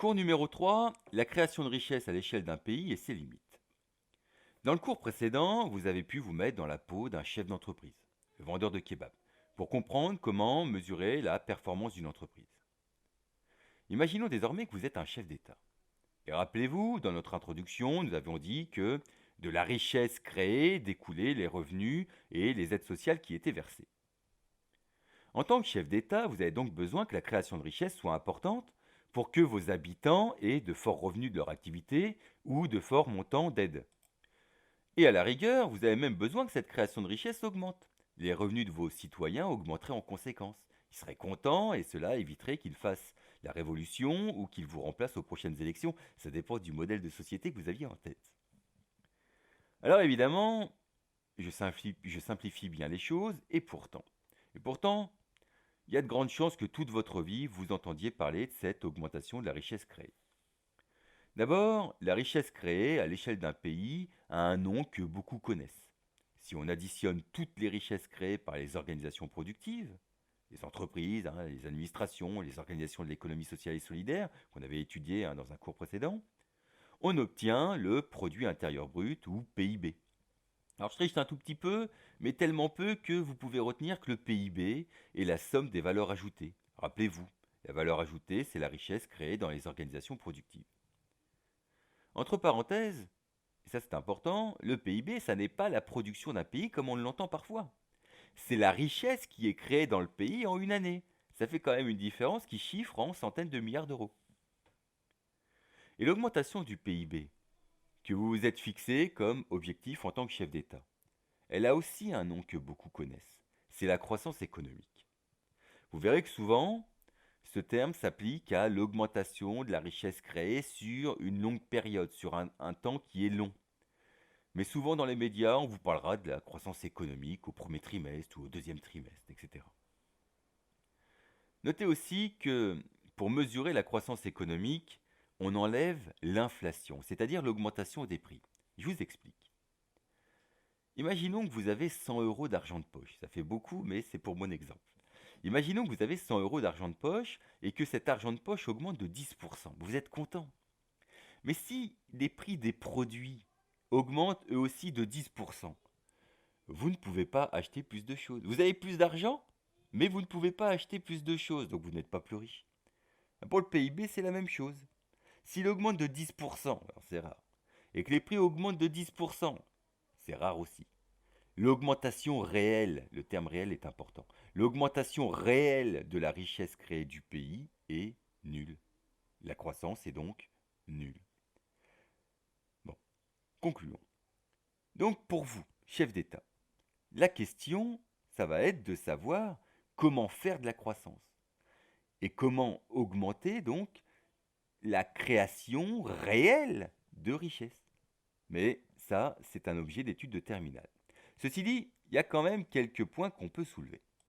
Cours numéro 3, la création de richesse à l'échelle d'un pays et ses limites. Dans le cours précédent, vous avez pu vous mettre dans la peau d'un chef d'entreprise, le vendeur de kebab, pour comprendre comment mesurer la performance d'une entreprise. Imaginons désormais que vous êtes un chef d'État. Et rappelez-vous, dans notre introduction, nous avions dit que de la richesse créée découlaient les revenus et les aides sociales qui étaient versées. En tant que chef d'État, vous avez donc besoin que la création de richesse soit importante pour que vos habitants aient de forts revenus de leur activité ou de forts montants d'aide. Et à la rigueur, vous avez même besoin que cette création de richesse augmente. Les revenus de vos citoyens augmenteraient en conséquence. Ils seraient contents et cela éviterait qu'ils fassent la révolution ou qu'ils vous remplacent aux prochaines élections. Ça dépend du modèle de société que vous aviez en tête. Alors évidemment, je simplifie bien les choses et pourtant, il y a de grandes chances que toute votre vie, vous entendiez parler de cette augmentation de la richesse créée. D'abord, la richesse créée à l'échelle d'un pays a un nom que beaucoup connaissent. Si on additionne toutes les richesses créées par les organisations productives, les entreprises, les administrations, les organisations de l'économie sociale et solidaire, qu'on avait étudié dans un cours précédent, on obtient le produit intérieur brut ou PIB. Alors je triche un tout petit peu, mais tellement peu que vous pouvez retenir que le PIB est la somme des valeurs ajoutées. Rappelez-vous, la valeur ajoutée, c'est la richesse créée dans les organisations productives. Entre parenthèses, et ça c'est important, le PIB, ça n'est pas la production d'un pays comme on l'entend parfois. C'est la richesse qui est créée dans le pays en une année. Ça fait quand même une différence qui chiffre en centaines de milliards d'euros. Et l'augmentation du PIB, que vous vous êtes fixé comme objectif en tant que chef d'État, elle a aussi un nom que beaucoup connaissent. C'est la croissance économique. Vous verrez que souvent, ce terme s'applique à l'augmentation de la richesse créée sur une longue période, sur un temps qui est long. Mais souvent dans les médias, on vous parlera de la croissance économique au premier trimestre ou au deuxième trimestre, etc. Notez aussi que pour mesurer la croissance économique, on enlève l'inflation, c'est-à-dire l'augmentation des prix. Je vous explique. Imaginons que vous avez 100 euros d'argent de poche. Ça fait beaucoup, mais c'est pour mon exemple. Imaginons que vous avez 100 euros d'argent de poche et que cet argent de poche augmente de 10%. Vous êtes content. Mais si les prix des produits augmentent eux aussi de 10%, vous ne pouvez pas acheter plus de choses. Vous avez plus d'argent, mais vous ne pouvez pas acheter plus de choses, donc vous n'êtes pas plus riche. Pour le PIB, c'est la même chose. S'il augmente de 10%, alors c'est rare, et que les prix augmentent de 10%, c'est rare aussi. L'augmentation réelle, le terme réel est important, l'augmentation réelle de la richesse créée du pays est nulle. La croissance est donc nulle. Bon, concluons. Donc pour vous, chef d'État, la question, ça va être de savoir comment faire de la croissance et comment augmenter donc la création réelle de richesse. Mais ça, c'est un objet d'étude de terminale. Ceci dit, il y a quand même quelques points qu'on peut soulever.